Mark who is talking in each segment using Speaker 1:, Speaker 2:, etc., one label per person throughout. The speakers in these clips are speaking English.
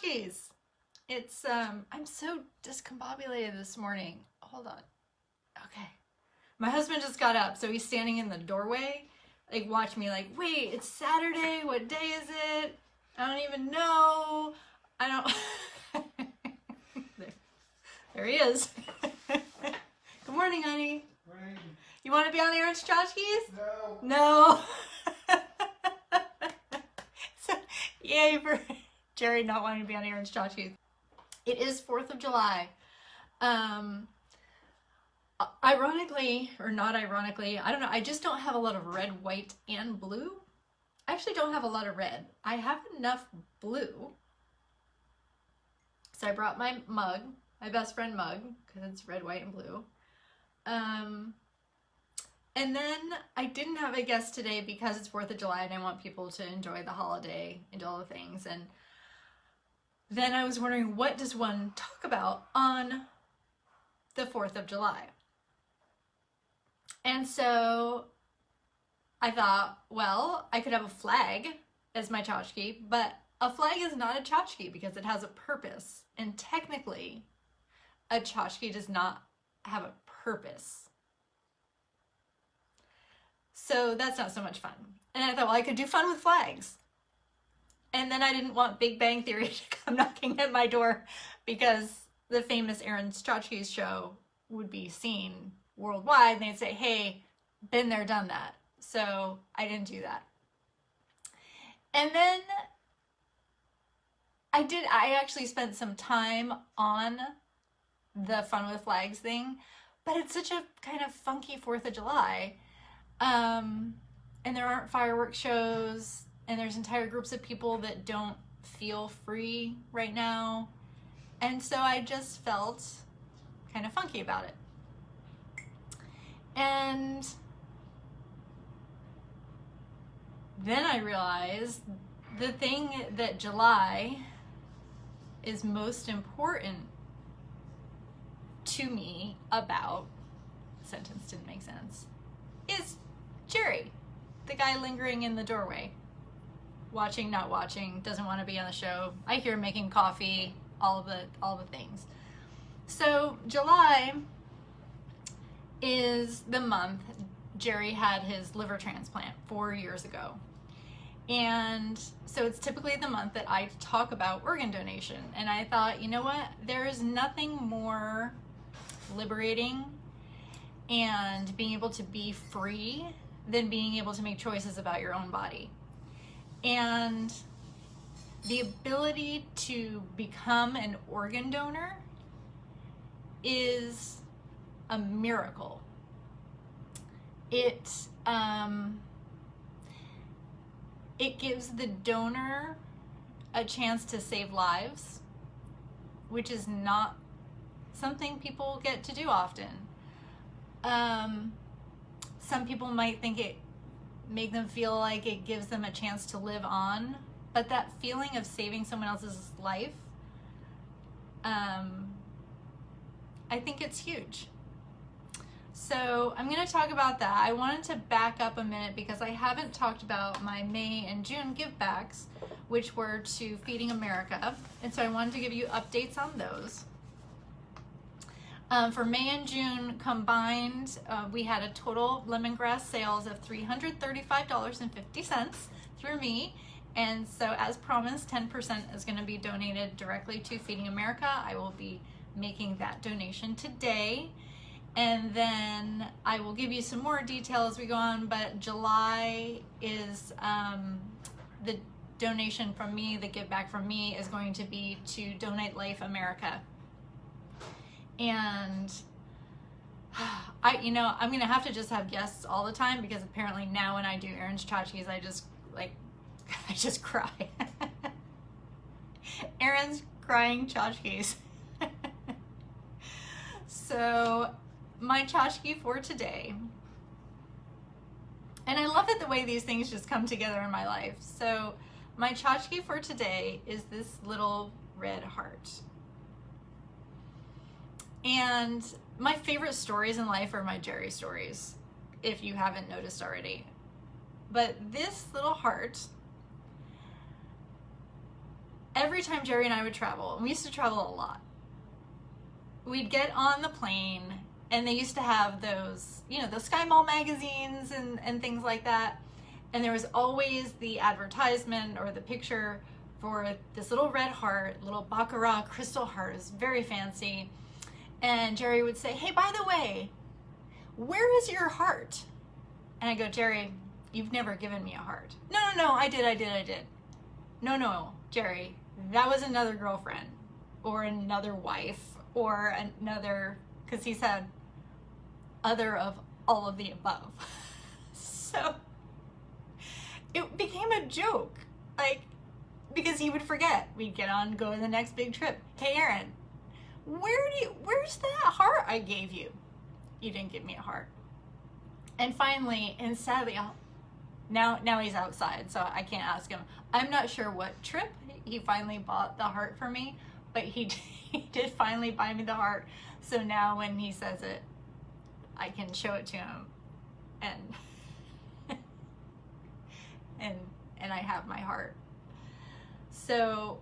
Speaker 1: Tchotchkes. It's I'm so discombobulated this morning. Hold on. Okay. My husband just got up, so he's standing in the doorway, like watch me like, wait, it's Saturday, what day is it? I don't even know. I don't there, there he is. Good morning, honey.
Speaker 2: Morning.
Speaker 1: You want to be on Erin's Tchotchkes?
Speaker 2: No.
Speaker 1: No. So, yay for Jerry not wanting to be on Erin's Tchotchkes. It is 4th of July. Ironically, or not ironically, I don't know, I just don't have a lot of red, white, and blue. I actually don't have a lot of red. I have enough blue. So I brought my mug, my best friend mug, because it's red, white, and blue. And then I didn't have a guest today because it's 4th of July and I want people to enjoy the holiday and do all the things. And then I was wondering, what does one talk about on the 4th of July? And so I thought, well, I could have a flag as my tchotchke, but a flag is not a tchotchke because it has a purpose. And technically, a tchotchke does not have a purpose. So that's not so much fun. And I thought, well, I could do fun with flags. And then I didn't want Big Bang Theory to come knocking at my door because the famous Erin's Tchotchkes show would be seen worldwide. And they'd say, hey, been there, done that. So I didn't do that. And then I actually spent some time on the Fun with Flags thing, but it's such a kind of funky 4th of July. And there aren't fireworks shows, and there's entire groups of people that don't feel free right now. And so I just felt kind of funky about it. And then I realized the thing that July is most important to me about, sentence didn't make sense, is Jerry, the guy lingering in the doorway, watching, not watching, doesn't want to be on the show. I hear him making coffee, all the things. So July is the month Jerry had his liver transplant 4 years ago. And so it's typically the month that I talk about organ donation. And I thought, you know what? There is nothing more liberating and being able to be free than being able to make choices about your own body. And the ability to become an organ donor is a miracle. It gives the donor a chance to save lives, which is not something people get to do often. Some people might think it make them feel like it gives them a chance to live on, but that feeling of saving someone else's life, I think it's huge. So I'm going to talk about that. I wanted to back up a minute because I haven't talked about my May and June givebacks, which were to Feeding America, and so I wanted to give you updates on those. For May and June combined, we had a total lemongrass sales of $335.50 through me. And so as promised, 10% is going to be donated directly to Feeding America. I will be making that donation today. And then I will give you some more detail as we go on, but July is the donation from me, the give back from me is going to be to Donate Life America. And I'm gonna have to just have guests all the time because apparently now when I do Erin's Tchotchkes, I just cry. Erin's crying tchotchkes. So my tchotchke for today, and I love it the way these things just come together in my life. So my tchotchke for today is this little red heart. And my favorite stories in life are my Jerry stories, if you haven't noticed already. But this little heart every time Jerry and I would travel, and we used to travel a lot, we'd get on the plane, and they used to have those, you know, the Sky Mall magazines and things like that. And there was always the advertisement or the picture for this little red heart, little Baccarat crystal heart. It was very fancy. And Jerry would say, hey, by the way, where is your heart? And I go, Jerry, you've never given me a heart. No, no, no, I did. No, no, Jerry, that was another girlfriend or another wife or another, because he said other of all of the above. So it became a joke, like, because he would forget. We'd get on, go to the next big trip. Hey, Erin, where's that heart I gave you? You didn't give me a heart. And finally, and sadly, now he's outside, so I can't ask him. I'm not sure what trip he finally bought the heart for me, but he did finally buy me the heart. So now when he says it, I can show it to him, and and I have my heart. So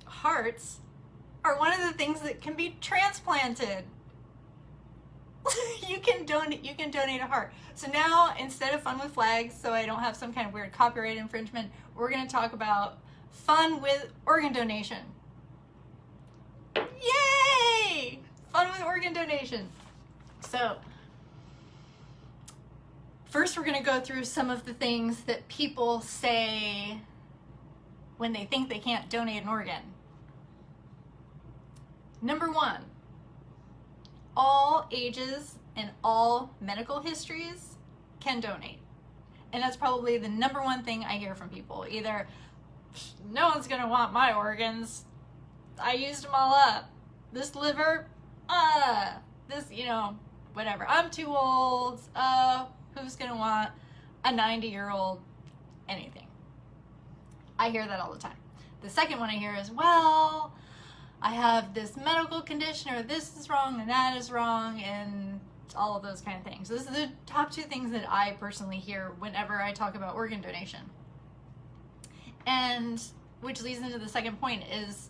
Speaker 1: hearts are one of the things that can be transplanted. You can donate a heart. So now, instead of fun with flags, so I don't have some kind of weird copyright infringement, we're going to talk about fun with organ donation. Yay! Fun with organ donation. So first, we're going to go through some of the things that people say when they think they can't donate an organ. Number one, all ages and all medical histories can donate. And that's probably the number one thing I hear from people. Either, no one's gonna want my organs, I used them all up. This liver, this, you know, whatever. I'm too old, who's gonna want a 90-year-old anything? I hear that all the time. The second one I hear is, well, I have this medical condition, or this is wrong and that is wrong, and all of those kind of things. Those are the top two things that I personally hear whenever I talk about organ donation. And which leads into the second point, is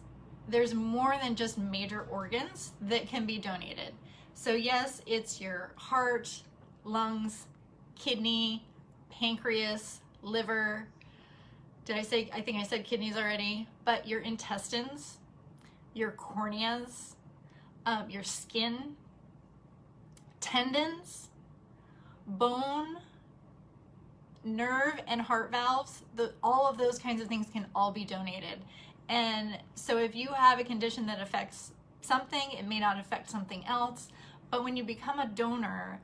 Speaker 1: there's more than just major organs that can be donated. So yes, it's your heart, lungs, kidney, pancreas, liver. I think I said kidneys already, but your intestines, your corneas, your skin, tendons, bone, nerve, and heart valves, all of those kinds of things can all be donated. And so if you have a condition that affects something, it may not affect something else, but when you become a donor,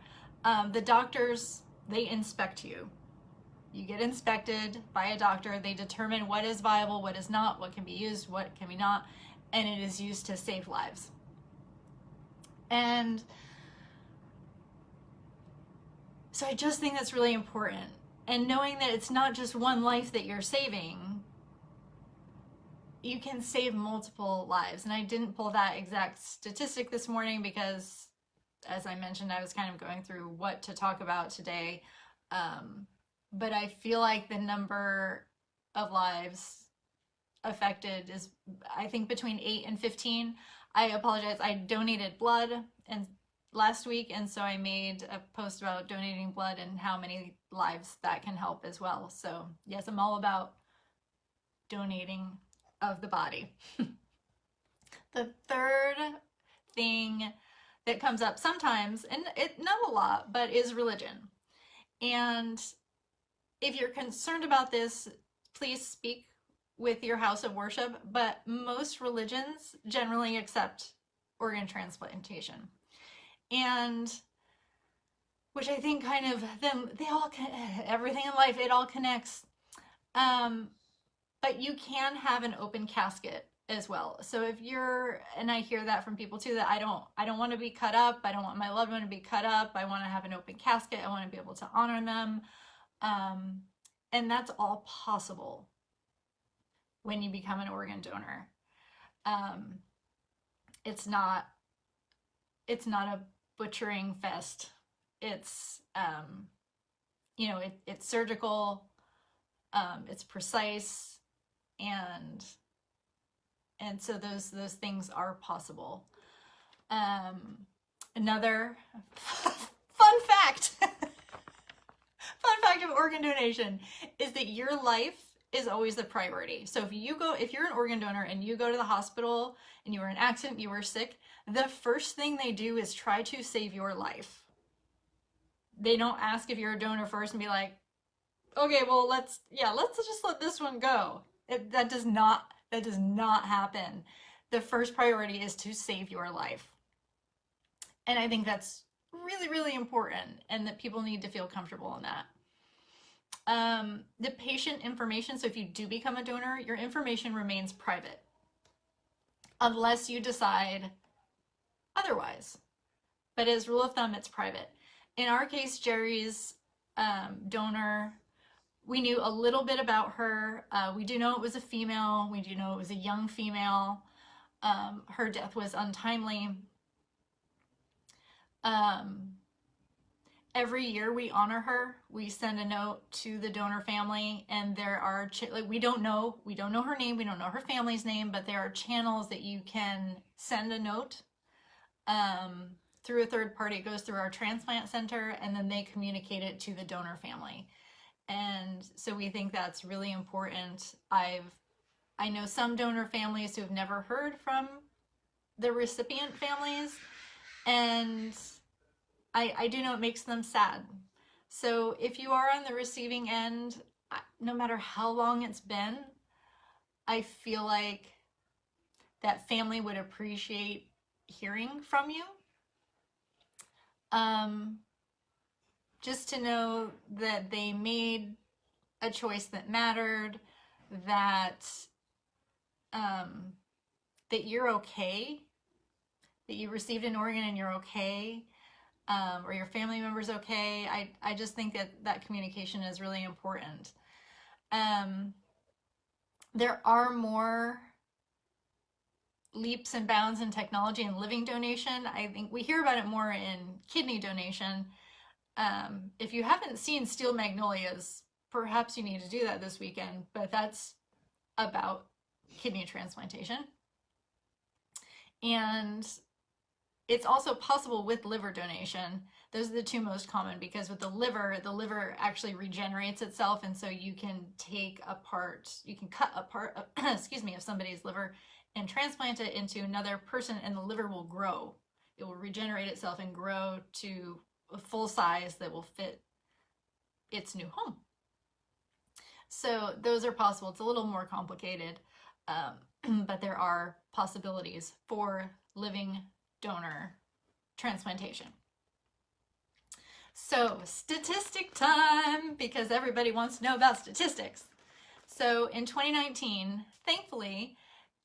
Speaker 1: the doctors, they inspect you. You get inspected by a doctor. They determine what is viable, what is not, what can be used, what can be not, and it is used to save lives. And so I just think that's really important. And knowing that it's not just one life that you're saving, you can save multiple lives. And I didn't pull that exact statistic this morning because, as I mentioned, I was kind of going through what to talk about today. But I feel like the number of lives affected is, I think, between 8 and 15. I apologize. I donated blood last week, and so I made a post about donating blood and how many lives that can help as well. So yes, I'm all about donating of the body. The third thing that comes up sometimes, and not a lot, but is religion. And if you're concerned about this, please speak with your house of worship, but most religions generally accept organ transplantation. And which I think kind of, they all, everything in life, it all connects. But you can have an open casket as well. So if you're, and I hear that from people too, that I don't want to be cut up. I don't want my loved one to be cut up. I want to have an open casket. I want to be able to honor them. And that's all possible when you become an organ donor. It's not a butchering fest. It's, you know, it's surgical, it's precise, and And so those things are possible. Another fun fact, fun fact of organ donation is that your life is always the priority. So if you're an organ donor and you go to the hospital and you were in an accident, you were sick, the first thing they do is try to save your life. They don't ask if you're a donor first and be like, okay, well, let's just let this one go. That does not happen. The first priority is to save your life. And I think that's really, really important, and that people need to feel comfortable in that. The patient information, so if you do become a donor, your information remains private unless you decide otherwise. But as rule of thumb, it's private. In our case, Jerry's donor, we knew a little bit about her. We do know it was a female. We do know it was a young female. Her death was untimely. Every year we honor her. We send a note to the donor family, and there are we don't know her name, we don't know her family's name, but there are channels that you can send a note through a third party. It goes through our transplant center, and then they communicate it to the donor family. And so we think that's really important. I know some donor families who have never heard from the recipient families, and I do know it makes them sad. So if you are on the receiving end, no matter how long it's been, I feel like that family would appreciate hearing from you. Just to know that they made a choice that mattered, that that you're okay, that you received an organ and you're okay, or your family member's okay. I just think that communication is really important. There are more leaps and bounds in technology and living donation. I think we hear about it more in kidney donation. If you haven't seen Steel Magnolias, perhaps you need to do that this weekend, but that's about kidney transplantation. And it's also possible with liver donation. Those are the two most common, because with the liver actually regenerates itself, and so you can cut a part of, excuse me, of somebody's liver and transplant it into another person, and the liver will grow. It will regenerate itself and grow to a full size that will fit its new home. So those are possible. It's a little more complicated, but there are possibilities for living donor transplantation. So statistic time, because everybody wants to know about statistics. So in 2019, thankfully,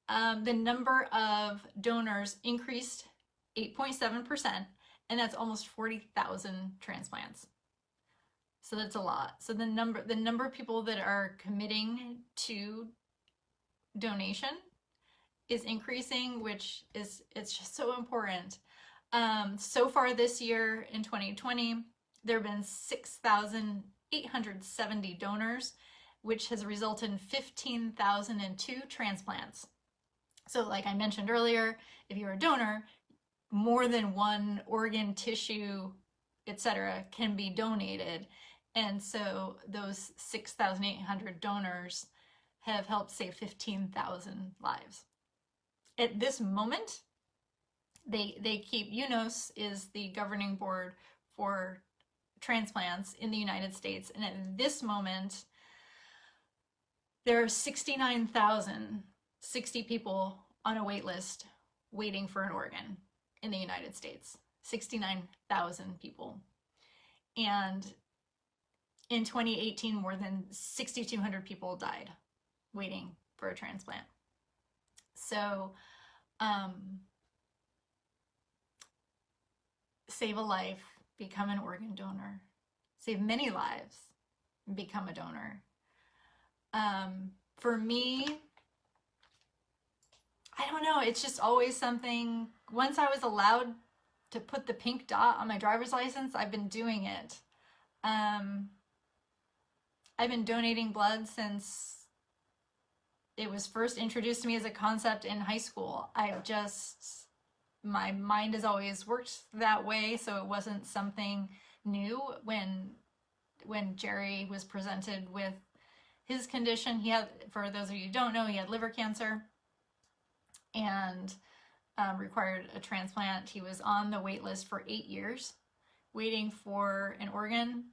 Speaker 1: the number of donors increased 8.7%, and that's almost 40,000 transplants. So that's a lot. So the number of people that are committing to donation is increasing, which it's just so important. So far this year in 2020, there have been 6,870 donors, which has resulted in 15,002 transplants. So like I mentioned earlier, if you're a donor, more than one organ, tissue, etc. can be donated. And so those 6,800 donors have helped save 15,000 lives. At this moment, they keep, UNOS is the governing board for transplants in the United States, and at this moment, there are 69,060 people on a wait list waiting for an organ in the United States. 69,000 people. And in 2018, more than 6,200 people died waiting for a transplant. So, save a life, become an organ donor. Save many lives, become a donor. For me, I don't know, it's just always something. Once I was allowed to put the pink dot on my driver's license, I've been doing it. I've been donating blood since it was first introduced to me as a concept in high school. My mind has always worked that way, so it wasn't something new. When Jerry was presented with his condition, he had, for those of you who don't know, he had liver cancer and required a transplant. He was on the wait list for 8 years waiting for an organ.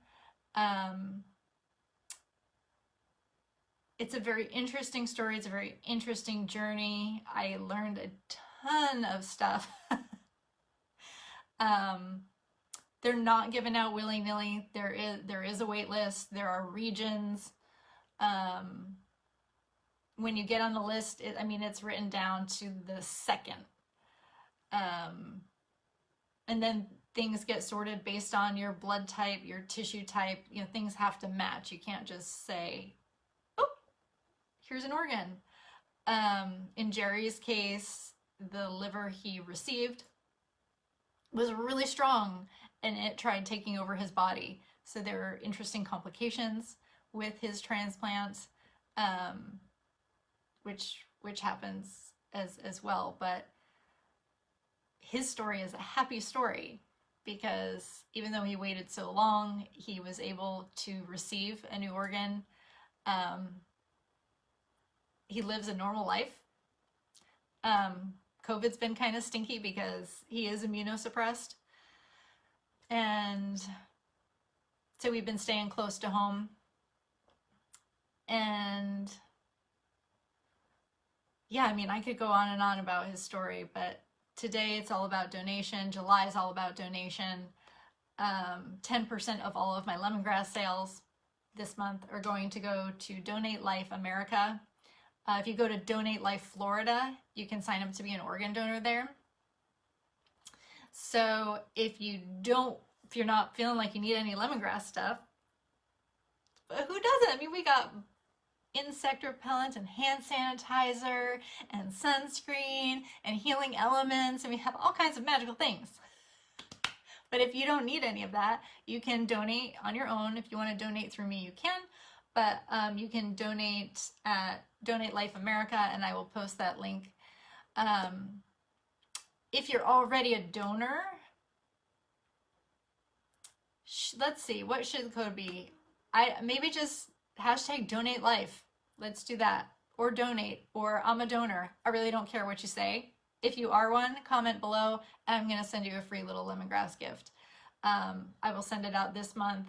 Speaker 1: It's a very interesting story. It's a very interesting journey. I learned a ton of stuff. They're not given out willy-nilly. There is a wait list. There are regions. When you get on the list, it's written down to the second. And then things get sorted based on your blood type, your tissue type. Things have to match. You can't just say, oh, here's an organ. In Jerry's case, the liver he received was really strong, and it tried taking over his body. So there are interesting complications with his transplant, which happens as well. But his story is a happy story because even though he waited so long, he was able to receive a new organ. He lives a normal life. COVID's been kind of stinky because he is immunosuppressed. And so we've been staying close to home. And yeah, I could go on and on about his story, but today it's all about donation. July is all about donation. 10% of all of my lemongrass sales this month are going to go to Donate Life America. If you go to Donate Life Florida, you can sign up to be an organ donor there. So if you're not feeling like you need any lemongrass stuff, but who doesn't? We got insect repellent and hand sanitizer and sunscreen and healing elements, and we have all kinds of magical things. But if you don't need any of that, you can donate on your own. If you want to donate through me, you can. But you can donate at Donate Life America, and I will post that link. If you're already a donor, let's see, what should the code be? Maybe just hashtag Donate Life. Let's do that. Or donate, or I'm a donor. I really don't care what you say. If you are one, comment below, and I'm going to send you a free little lemongrass gift. I will send it out this month.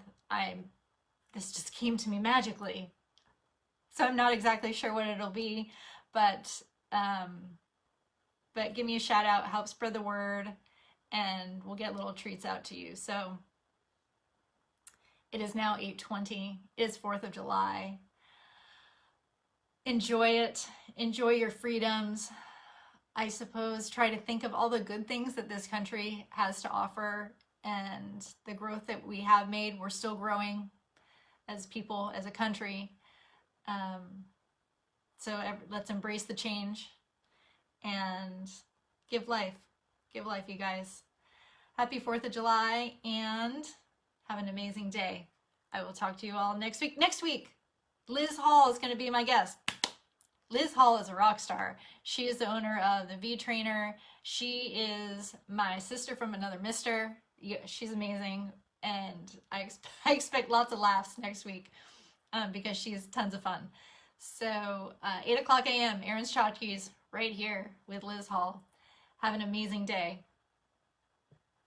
Speaker 1: This just came to me magically. So I'm not exactly sure what it'll be, but give me a shout out, help spread the word, and we'll get little treats out to you. So it is now 8:20. It is 4th of July. Enjoy it. Enjoy your freedoms. I suppose try to think of all the good things that this country has to offer and the growth that we have made. We're still growing as people, as a country. So let's embrace the change and give life. Give life, you guys. Happy 4th of July and have an amazing day. I will talk to you all next week. Next week, Liz Hall is going to be my guest. Liz Hall is a rock star. She is the owner of the V Trainer. She is my sister from another mister. Yeah, she's amazing. And I expect lots of laughs next week because she's tons of fun. So 8 o'clock a.m., Erin's Tchotchkes right here with Liz Hall. Have an amazing day.